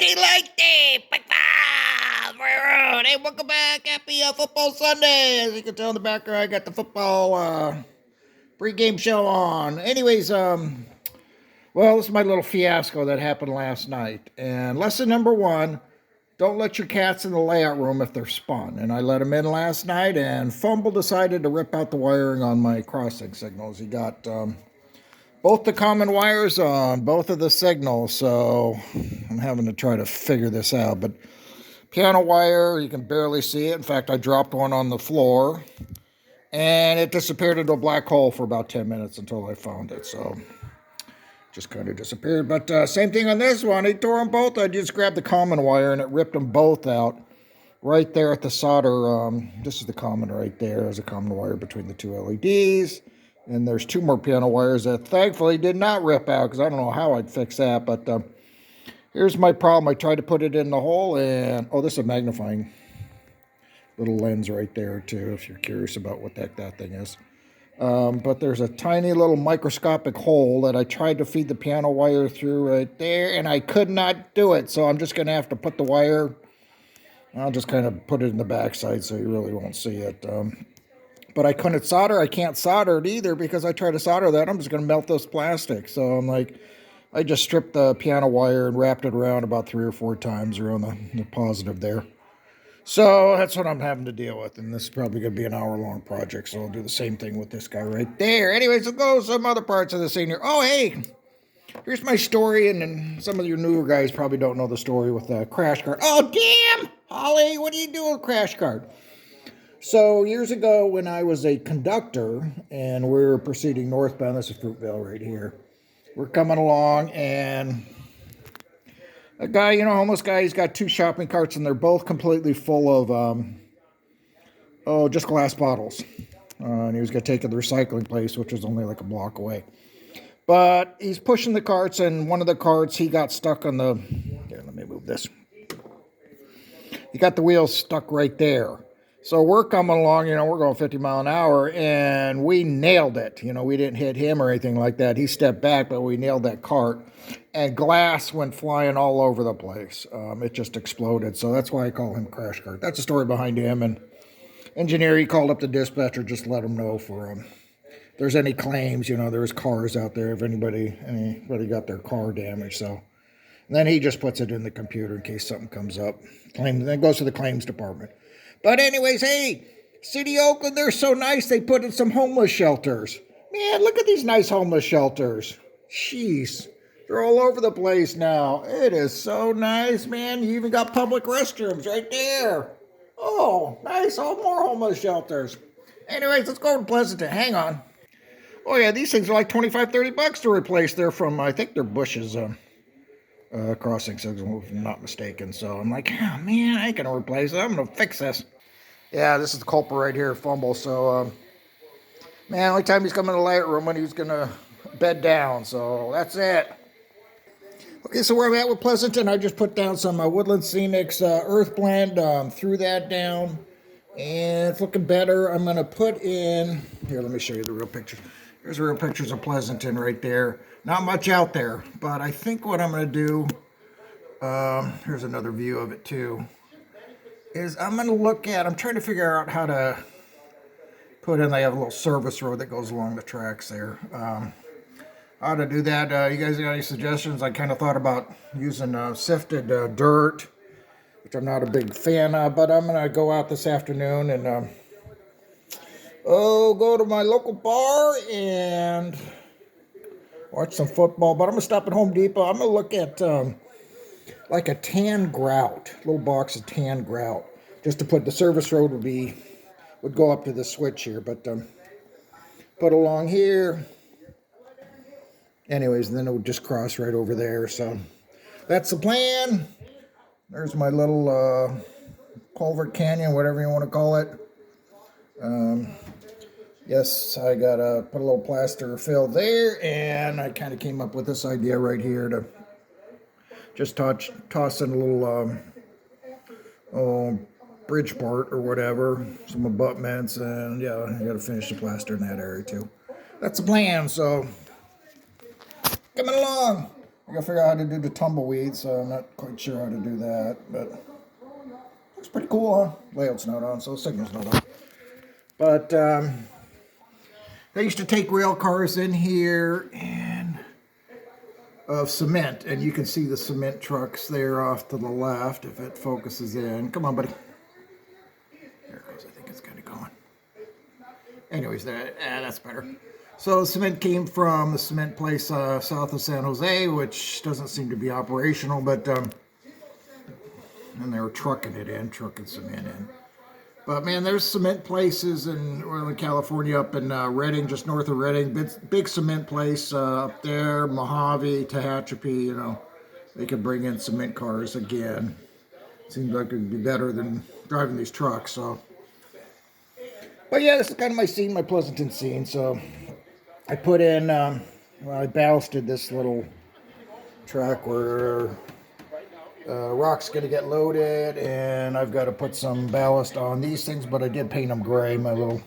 Lengthy, railroad. Hey, welcome back. Happy football Sunday. As you can tell in the background, I got the football pregame show on. Anyways, well, this is my little fiasco that happened last night. And lesson number one, don't let your cats in the layout room if they're spun. And I let him in last night, and Fumble decided to rip out the wiring on my crossing signals. He got both the common wires on both of the signals, so I'm having to try to figure this out. But piano wire, you can barely see it. In fact, I dropped one on the floor, and it disappeared into a black hole for about 10 minutes until I found it. So just kind of disappeared. But same thing on this one. He tore them both. I just grabbed the common wire, and it ripped them both out right there at the solder. This is the common right there. There's a common wire between the two LEDs. And there's two more piano wires that thankfully did not rip out, because I don't know how I'd fix that. But here's my problem. I tried to put it in the hole, and oh, this is a magnifying little lens right there too, if you're curious about what that thing is. But there's a tiny little microscopic hole that I tried to feed the piano wire through right there, and I could not do it. So I'm just going to have to put the wire, I'll just kind of put it in the backside so you really won't see it. But I couldn't solder. I can't solder it either, because I try to solder that, I'm just going to melt this plastic. So I'm like, I just stripped the piano wire and wrapped it around about 3 or 4 times around the positive there. So that's what I'm having to deal with. And this is probably going to be an hour-long project, so I'll do the same thing with this guy right there. Anyways, let's go to some other parts of the scene here. Oh, hey, here's my story. And then some of your newer guys probably don't know the story with the crash cart. Oh, damn, Holly, what are you doing with crash cart? So years ago when I was a conductor and we were proceeding northbound, this is Fruitvale right here. We're coming along, and a guy, homeless guy, he's got 2 shopping carts, and they're both completely full of, just glass bottles. And he was going to take it to the recycling place, which was only like a block away. But he's pushing the carts, and one of the carts, he got stuck on the, here, let me move this. He got the wheels stuck right there. So we're coming along, we're going 50 miles an hour, and we nailed it. We didn't hit him or anything like that. He stepped back, but we nailed that cart, and glass went flying all over the place. It just exploded. So that's why I call him Crash Cart. That's the story behind him. And engineer, he called up the dispatcher, just let him know for if there's any claims. There's cars out there if anybody got their car damaged. So and then he just puts it in the computer in case something comes up. Then it goes to the claims department. But anyways, hey, City of Oakland, they're so nice, they put in some homeless shelters. Man, look at these nice homeless shelters. Jeez, they're all over the place now. It is so nice, man. You even got public restrooms right there. Oh, nice, all more homeless shelters. Anyways, let's go to Pleasanton. Hang on. Oh, yeah, these things are like $25-$30 to replace. They're from, I think they're Busch's crossing signal, if I'm not mistaken. So I'm like, oh, man, I ain't going to replace it. I'm going to fix this. Yeah, this is the culprit right here, Fumble. So, man, only time he's coming to the light room when he's going to bed down. So that's it. Okay, so where I'm at with Pleasanton, I just put down some Woodland Scenics Earth Blend, threw that down, and it's looking better. I'm going to put in, here, let me show you the real pictures. Here's the real pictures of Pleasanton right there. Not much out there, but I think what I'm going to do, here's another view of it too, is I'm going to look at, I'm trying to figure out how to put in, they have a little service road that goes along the tracks there. How to do that. You guys got any suggestions? I kind of thought about using sifted dirt, which I'm not a big fan of, but I'm going to go out this afternoon and go to my local bar and watch some football. But I'm going to stop at Home Depot. I'm going to look at like a tan grout, little box of tan grout, just to put, the service road would go up to the switch here, but put along here. Anyways, and then it would just cross right over there. So that's the plan. There's my little culvert canyon, whatever you want to call it. Yes, I got to put a little plaster fill there, and I kind of came up with this idea right here to just toss in a little bridge part or whatever, some abutments, and yeah, I got to finish the plaster in that area too. That's the plan. So coming along. I gotta figure out how to do the tumbleweed, so I'm not quite sure how to do that, but looks pretty cool, huh? Layout's not on, so signal's not on. But they used to take rail cars in here and of cement, and you can see the cement trucks there off to the left if it focuses in. Come on, buddy. There it goes. I think it's kind of going. Anyways, that's better. So the cement came from the cement place south of San Jose, which doesn't seem to be operational, but and they were trucking cement in. But man, there's cement places in Northern California, up in Redding, just north of Redding. Big cement place up there, Mojave, Tehachapi. You know, they could bring in cement cars again. Seems like it'd be better than driving these trucks. So, but yeah, this is kind of my scene, my Pleasanton scene. So I put in, I ballasted this little track where rock's going to get loaded, and I've got to put some ballast on these things, but I did paint them gray, my little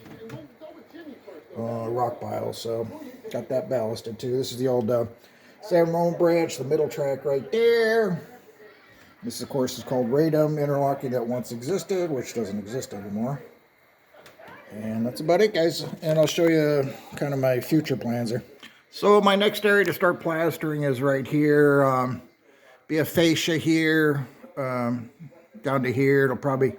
rock piles, so got that ballasted too. This is the old San Ramon branch, the middle track right there. This, of course, is called radome interlocking that once existed, which doesn't exist anymore. And that's about it, guys. And I'll show you kind of my future plans here. So my next area to start plastering is right here. Be a fascia here, down to here. It'll probably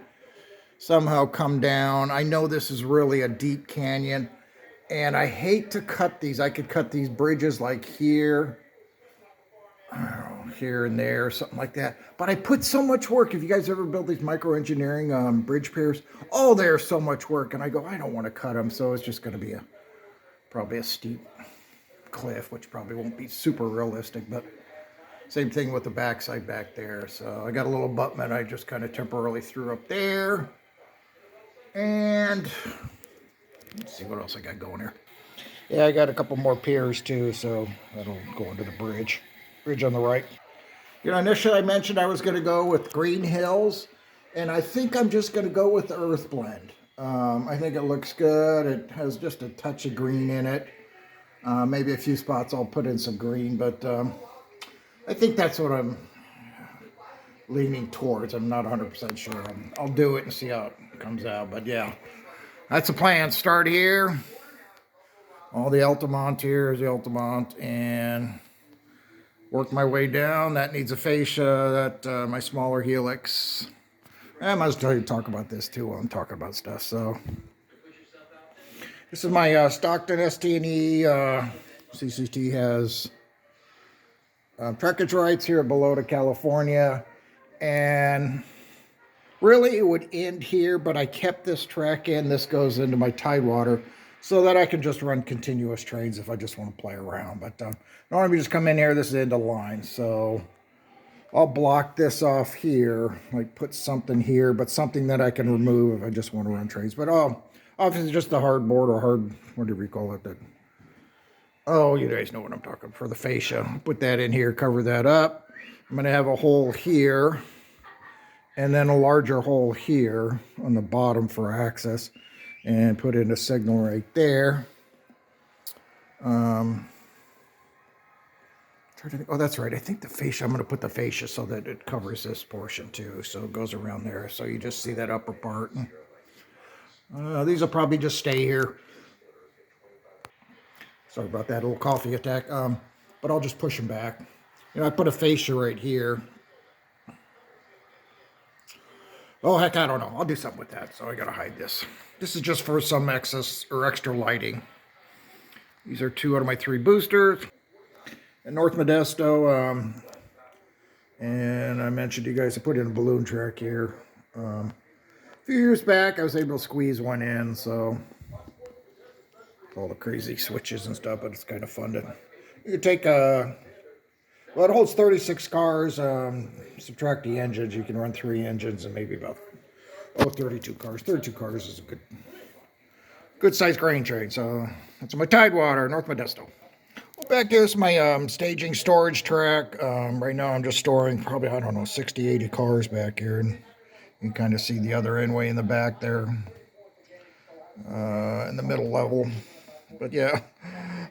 somehow come down. I know this is really a deep canyon, and I hate to cut these. I could cut these bridges like here, I don't know, here and there, something like that. But I put so much work. If you guys ever built these micro-engineering bridge piers, oh, there's so much work. And I go, I don't want to cut them, so it's just going to be probably a steep cliff, which probably won't be super realistic, but same thing with the backside back there. So I got a little abutment I just kind of temporarily threw up there. And let's see what else I got going here. Yeah, I got a couple more piers too, so that'll go into the bridge. Bridge on the right. You know, initially I mentioned I was going to go with green hills, and I think I'm just going to go with the earth blend. I think it looks good. It has just a touch of green in it. Maybe a few spots I'll put in some green, but I think that's what I'm leaning towards. I'm not 100% sure. I'll do it and see how it comes out. But yeah, that's the plan. Start here. All the Altamont here is the Altamont, and work my way down. That needs a fascia. That my smaller helix. I might as well talk about this too while I'm talking about stuff. So this is my Stockton ST&E. CCT has trackage rights here below to California, and really it would end here, but I kept this track in. This goes into my Tidewater so that I can just run continuous trains if I just want to play around. But normally just come in here, this is into line, so I'll block this off here, like put something here, but something that I can remove if I just want to run trains. But obviously just the hardboard or hard, whatever you call it, that. Oh, you guys know what I'm talking for the fascia. Put that in here, cover that up. I'm going to have a hole here, and then a larger hole here on the bottom for access, and put in a signal right there. Oh, that's right. I think the fascia, I'm going to put the fascia so that it covers this portion too. So it goes around there. So you just see that upper part. These will probably just stay here. Sorry about that little coffee attack. But I'll just push them back. You know, I put a fascia right here. Oh, heck, I don't know. I'll do something with that. So I got to hide this. This is just for some excess or extra lighting. These are 2 out of my 3 boosters. And North Modesto. And I mentioned to you guys I put in a balloon track here. A few years back, I was able to squeeze one in. So all the crazy switches and stuff, but it's kind of fun to. You could take well, it holds 36 cars. Subtract the engines, you can run 3 engines and maybe about 32 cars. 32 cars is a good sized grain train. So that's my Tidewater, North Modesto. Well, back here's my staging storage track. Right now I'm just storing probably, I don't know, 60, 80 cars back here, and you can kind of see the other end way in the back there, in the middle level. But yeah,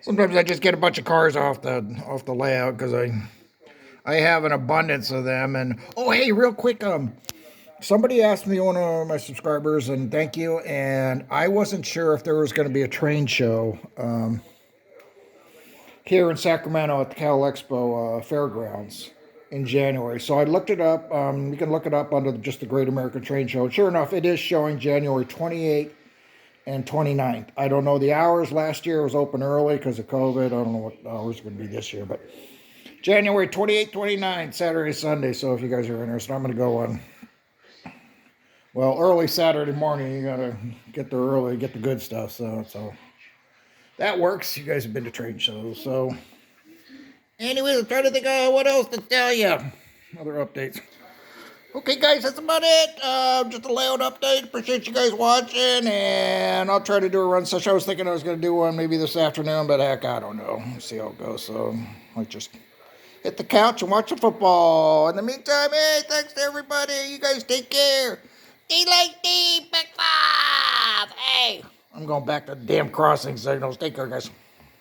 sometimes I just get a bunch of cars off the layout because I I have an abundance of them. And oh, hey, real quick, somebody asked me, one of my subscribers, and thank you. And I wasn't sure if there was going to be a train show here in Sacramento at the Cal Expo Fairgrounds in January. So I looked it up. You can look it up under just the Great American Train Show. Sure enough, it is showing January 28th and 29th. I don't know the hours. Last year it was open early because of COVID. I don't know what the hours are going to be this year, but January 28th, 29th, Saturday, Sunday. So if you guys are interested, I'm going to go on. Well, early Saturday morning. You got to get there early, get the good stuff. So that works. You guys have been to trade shows. So anyways, I'm trying to think of what else to tell you. Other updates. Okay, guys, that's about it. Just a layout update. Appreciate you guys watching, and I'll try to do a run session. I was thinking I was going to do one maybe this afternoon, but heck, I don't know. We'll see how it goes. So I just hit the couch and watch the football. In the meantime, hey, thanks to everybody. You guys take care. Stay like me, BAC 5. Hey, I'm going back to the damn crossing signals. Take care, guys.